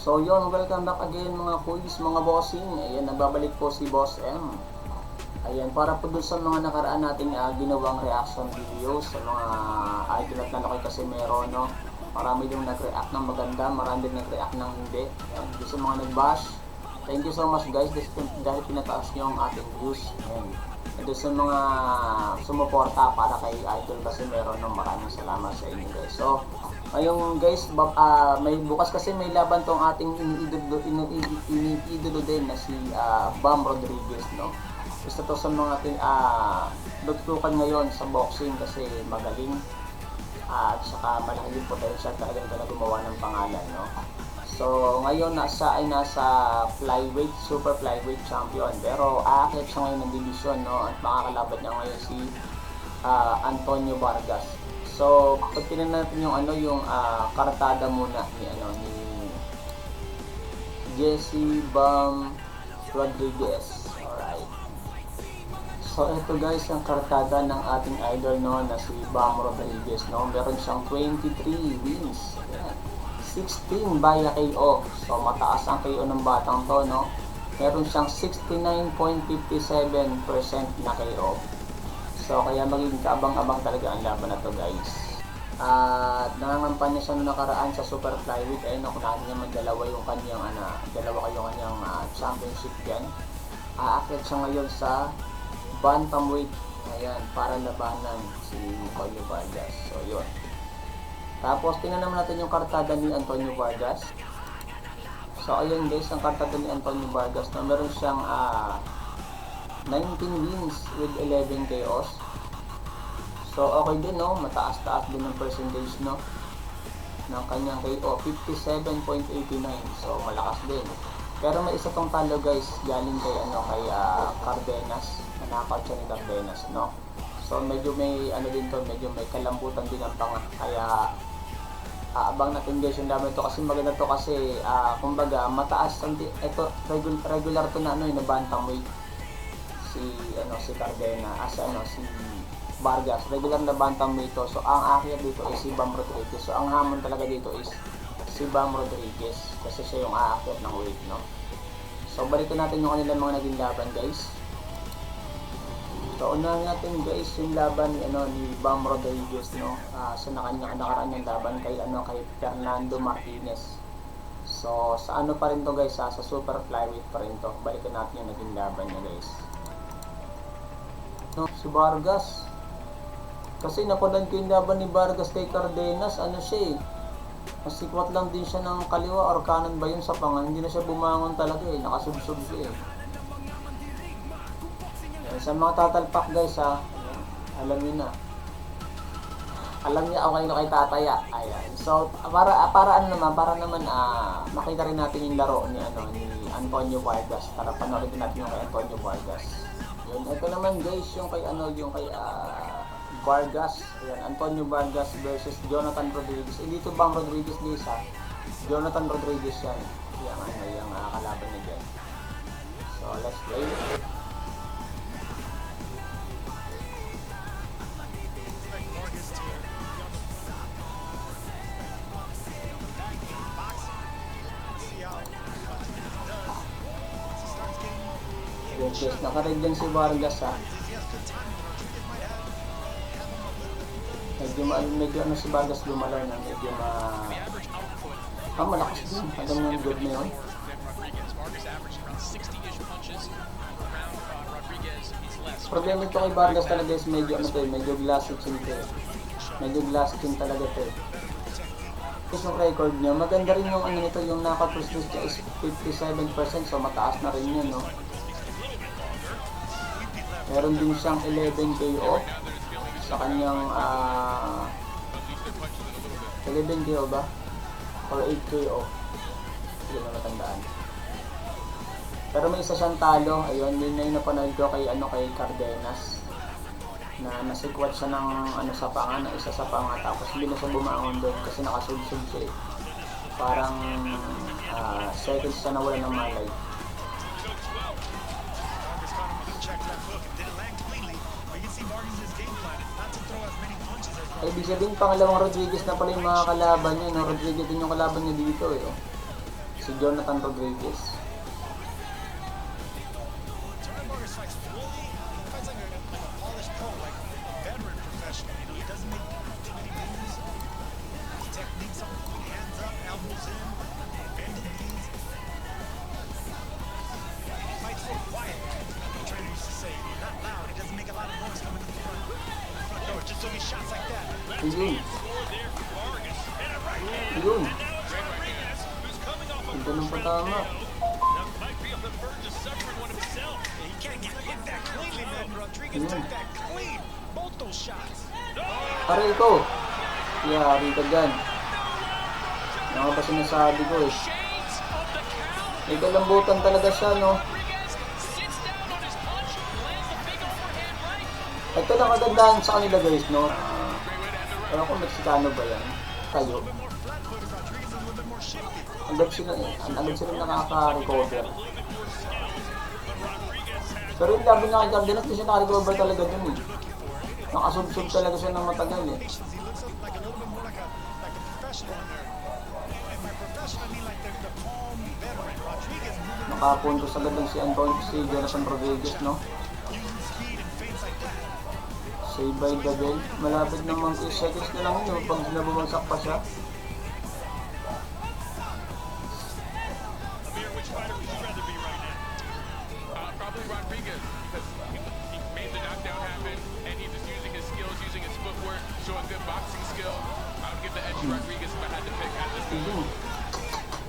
So yun, welcome back again mga kuys, mga bossing. Ayan, nagbabalik po si Boss M. Ayan, para po dun sa mga nakaraan nating ginawang reaction videos sa mga idol at lalaki kasi meron, no? Marami yung nag-react ng maganda, marami din nag-react ng hindi. Ayan, dun sa mga nag-bash, thank you so much guys dahil pinataas nyo ang ating views. Ayan. And dun sa mga sumuporta para kay idol kasi meron, no? Maraming salamat sa inyo guys. So, ngayon guys, may bukas kasi may laban tong ating iniidolo din na si Bam Rodriguez, no? Isa to sa mga lutukan ngayon sa boxing kasi magaling at saka malaki din potential talaga gumawa ng pangalan, no? So ngayon nasa flyweight, super flyweight champion, pero aakyat siya ngayon ng division, no? At makakalaban niya ngayon si Antonio Vargas. So pag tingnan natin yung kartada muna ni Jesse Bam Rodriguez. Alright. So ito guys ang kartada ng ating idol, no, na si Bam Rodriguez, no. Meron siyang 23 wins. Ayan. 16 via KO. So mataas ang KO ng batang to, no. Meron siyang 69.57% na KO. So kaya magiging kaabang-abang talaga ang laban na to guys. At nangangampanya siya noong nakaraan sa super flyweight. Ayun, nakunahan niya magdalawa yung kanyang championship yan. Aakyat siya ngayon sa bantamweight, ayan, para labanan si Antonio Vargas. So yun. Tapos tingnan naman natin yung kartada ni Antonio Vargas. So ayun guys, ang kartada ni Antonio Vargas na meron siyang 19 wins with 11 KOs. So okay din, no, mataas-taas din ng percentage, no, ng kanyang KO, 57.89. So malakas din. Pero may isa tong talo guys, galing kay Cardenas. Nanakaw siya ni Cardenas, no. So medyo may din to, medyo may kalambutan din ang panga. Kaya abang natin guys yung laban ito kasi maganda to kasi kumbaga mataas ito, regular to na na bantamweight si Cardenas si Vargas, regular na bantamweight to. So ang akyat dito is si Bam Rodriguez. So ang hamon talaga dito is si Bam Rodriguez kasi siya yung aakyat ng weight, no. So balikan natin yung kanilang mga naging laban guys. So unahin natin guys yung laban ni Bam Rodriguez, no, sa nakaraan ng laban kay Fernando Martinez. So sa pa rin to guys, sa super flyweight pa rin to. Balikan natin yung naging laban niya guys. No, si Vargas kasi napanood ko yung laban ni Vargas kay Cardenas, masikwat lang din siya ng kaliwa or kanan ba yun sa panga, hindi na siya bumangon talaga nakasubsob siya Sa mga tatalpak guys alam niyo na. Alam niya okay na kay tataya. Ayan. So para naman makita rin natin yung laro ni Antonio Vargas. Para panoorin natin yung kay Antonio Vargas. Yun, ito naman guys yung kay Vargas. Ayan, Antonio Vargas versus Jonathan Rodriguez. Dito Bam Rodriguez ni isa. Jonathan Rodriguez yan. Yung kalaban niya dyan. So let's play. Yes, nakaread din si Vargas medyo si Vargas lumalaw na medyo malakas din. Hanggang yung good na yun. Problema ito kay Vargas talaga is medyo glassy chin to. Medyo glassy chin talaga to. Tapos yung record niya, maganda rin yung yung knockout percentage niya is 57%, so mataas na rin yun, no. Meron din siyang 11 KO sa kanyang 11 KO ba? Or 8 KO. Hindi na matandaan. Pero may isa siyang talo. Ayun, yun na yung napanood ko kay Cardenas. Na nasikwat siya ng sa panga, na isa sa panga. Tapos hindi na siya bumangon doon kasi nakasubsub siya. Parang seconds siya nawala ng malay. Ibig sabihin, pangalawang Rodriguez na pala yung mga kalaban niya, no? Rodriguez din yung kalaban niya dito, si Jonathan Rodriguez. Ayun. Ayun. Ganda ng patama. Ayun. Aray ko. Yari ka dyan. Ano ba sinasabi ko eh. May kalambutan talaga siya, no? Ito lang kagandahan sa kanila guys, no? Ewan ko Meksikano ba yan? Kayo. Agad sila nakaka-recover. Pero yung laban niya kay Cardenas, di siya naka-recover talaga dun eh. Nakasubsub talaga siya ng matagal eh. Nakapuntos agad lang si Jonathan Rodriguez, no? Save by the bell. Malapit namang 6 seconds na lang yun pag nabumagsak pa siya. Probably Rodriguez, because he made the knockdown happen and he was using his skills, using his footwork, showing good boxing skill. I would give the edge to Rodriguez if I had to pick at this point.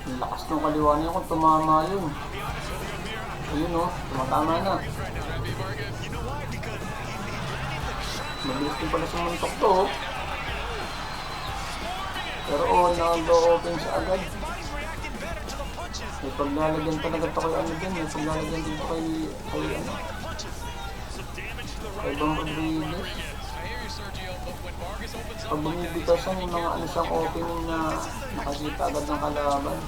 Ang lakas ng kaliwa niya kung tumama yun. Ayun o, tumatama na. Mabilis din pala sumuntok to. Pero nag-open siya agad. May paglalagyan talaga to kay ano din. May paglalagyan din to kay ano. Kay Bang Rodriguez. Pag bumibitasan yung mga ano siyang opening na nakakita agad ng kalaban.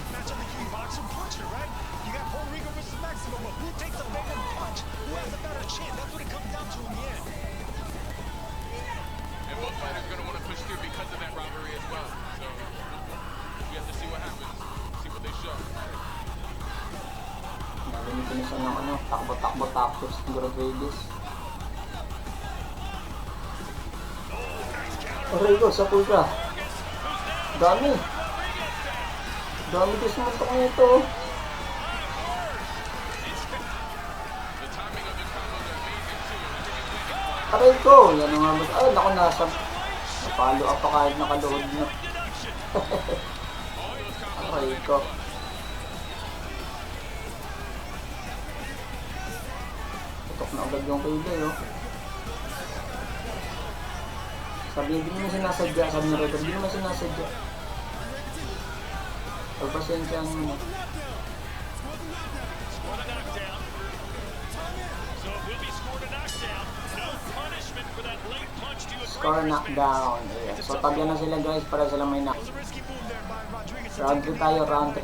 Both fighters are going to want to push through because of that rivalry as well. So we have to see what happens, see what they show. Nagamitin na siya ng ano, takbo-takbo tapos ng Rodriguez. Aray ko, sa pulka. Dami. Dami ko sumuntok nito. Aray ko, yan nga ba? Ay, naku, nasa napalo up pa kahit nakaluhod na. Aray ko. Tutok na agad yung kayo, oh. Sabi, hindi naman sinasadya, sabi ni Redo, hindi naman sinasadya. Pagpasensya nyo na. Score knockdown. Ayan. So tabihan na sila guys para sila may knock. Round 3 tayo, round 3.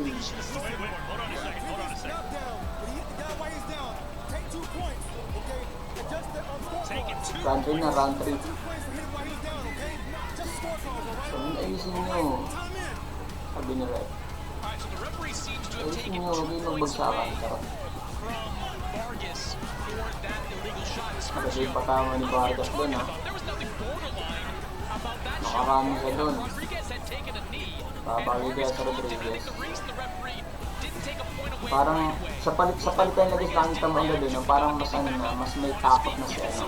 Round 3 na, round 3. So ayusin nyo. Sabi ni Red. Ayusin nyo, huwag yung magbagsakan. Kasi yung patama ni Vargas doon ha. Makarami siya doon. Babalik kaya sa Rodriguez. Parang sa palitan lagi sa nakita mo agad doon, parang mas ano na, mas may takot na siya, no?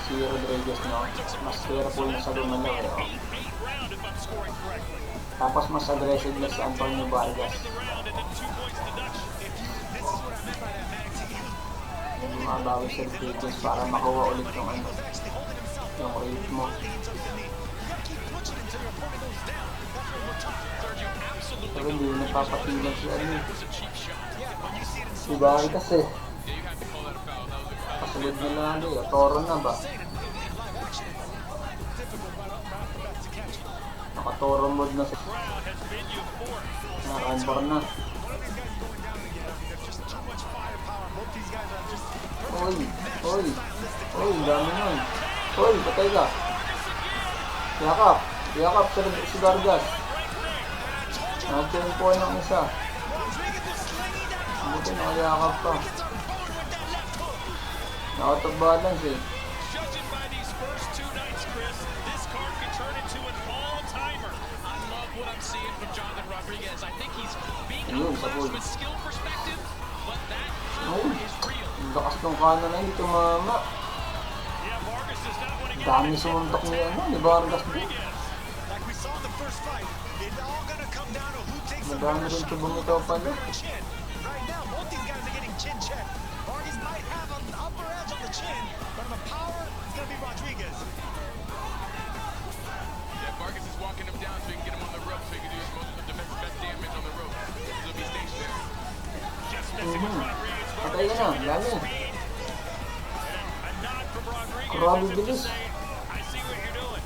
Si Rodriguez, no? Mas careful na sa lumalaw, eh, oh. Tapos mas aggressive na si Antonio Vargas. Mabawi sa Rodriguez para makuha ulit yung ano, yung rate mo. Pero hindi na napapatilan si ano. Si Barry kasi kasunod na lalo eh. Toro na ba? Nakatoro mode na si naka-unbar na. Oy, dami nun. Oy, patay ka. Yakap si Vargas. Nag-tempo ng isa. Buti nakayakap pa. Out of balance eh. Judging by these first two nights, Chris, this card could turn into an all-timer. I love what I'm seeing from Jonathan Rodriguez. I think he's being Ayun, sa outclassed pool. from a skill perspective, but that Ayun. is real. Ang lakas ng kanan na yun, tumama. Yeah, Vargas does not want to get Dami sumuntok ni ni Vargas din. Like we saw in the first fight, it's all gonna come down to who takes the Madami first rin shot ito bumitaw pa on doon. the chin. Right now, both these guys are getting chin check. Vargas might have an upper edge on the chin, but on the power, it's gonna be Rodriguez. Yeah, Vargas is walking him down so he can get him on the rope so he can do his most of the best damage on the rope. He'll be stationary. Just messing with Rodriguez. Patay ka na, dami. A nod from Rodriguez Grabe as if to bilis. say, I see what you're doing.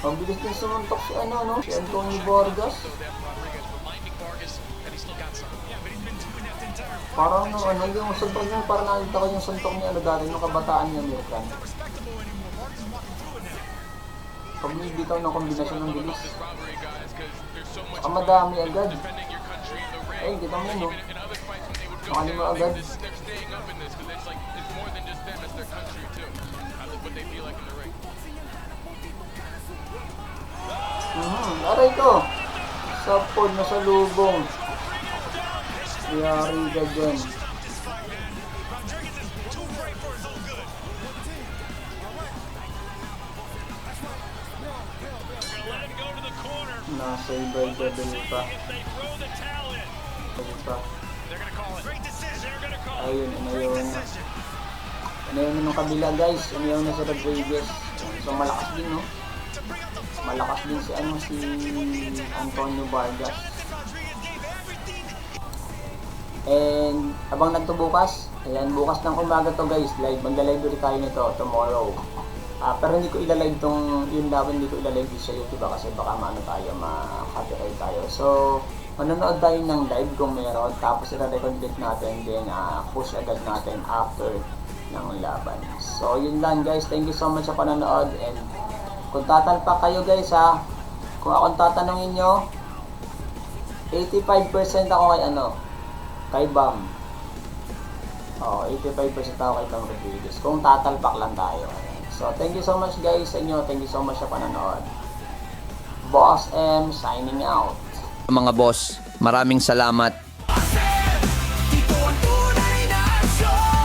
Ang bilis din sumuntok si ano, no? Si Antonio Vargas. So that Rodriguez reminding Vargas that he's still got some. Yeah, but he's been doing that the entire fight. Parang ano, yung suntok niya, parang nakita ko yung suntok ni ano dati, nung kabataan niya American. Not respectable anymore. Vargas is walking through it now. Pag bibitaw ng kombinasyon ng Love bilis. about this rivalry, guys, because there's so much Saka madami agad. defending your country in the ring. Ayun, kita mo yun, no? Even in other fights when they would go Makalima down, agad. they're staying up in this because it's like it's more than just them, it's their country too. What they feel like in the ring. Aray ko! Sa pod na sa lubong. Yari ka dyan. Stop this fight, man. Rodriguez is too great for his own good. They're gonna let him go to the corner. Nasa ibay Let's devil see pa. if they throw the towel in. Devil pa. They're gonna call it. Great decision. They're gonna call it. Ayun, Great inayaw na. decision. Inayaw na nung kabila guys. Inayaw na si Rodriguez. So malakas din, no? To bring out the fire. Malakas din si ano, si Antonio Vargas. Jonathan Rodriguez gave everything. And abang nagto bukas, ayan, bukas ng umaga to guys, live, magla-live ulit tayo nito tomorrow. Pero hindi ko ilalive tong, yun dapat hindi ko ilalive sa YouTube kasi baka maano tayo, ma-copyright tayo. So, manonood tayo ng live kung meron, tapos i-record ulit natin, then push agad natin after ng laban. So, yun lang guys, thank you so much sa panonood, and kung tatalpak kayo guys ha, kung akong tatanungin nyo, 85% ako kay ano, kay Bam. 85% ako kay Bam Rodriguez. Kung tatalpak lang tayo. So, thank you so much guys sa inyo. Thank you so much sa panonood. Boss M signing out. Mga boss, maraming salamat